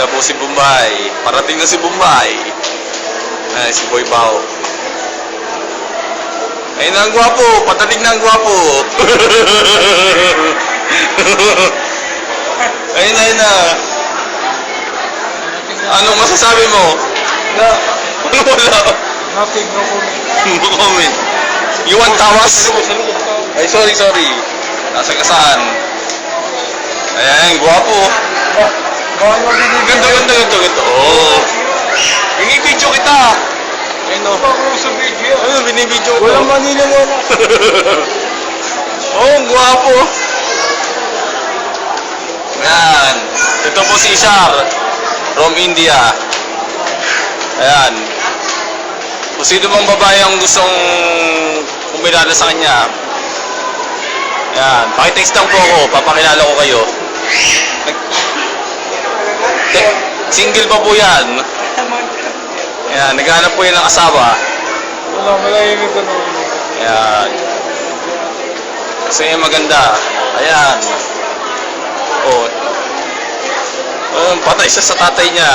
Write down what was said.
na po si Bombay. Parating na si Bombay. Si Boy Pao. Ayun na ang gwapo. Pataling na ang gwapo. Ayun na. Anong masasabi mo? Wala. Nothing, no comment. No comment. You want tawas? Ay, sorry. Nasa kasaan? Ayan, gwapo. Ganda. Oh. Binibidyo kita. Ayun o. Sa video. Ayun, binibidyo ko. Walang maniniwala. Oh, ang gwapo. Ayan. Ito po si Ishar from India. Ayan. Kung sino bang babae ang gustong kumilala sa kanya, ayan, pakitext lang po ako, papakilala ko kayo. Single pa po yan. Ayan, naghahanap po yan ng asawa. Wala, malahimik ko na. Ayan. Kasi maganda. Ayan. Oh. Patay siya sa tatay niya.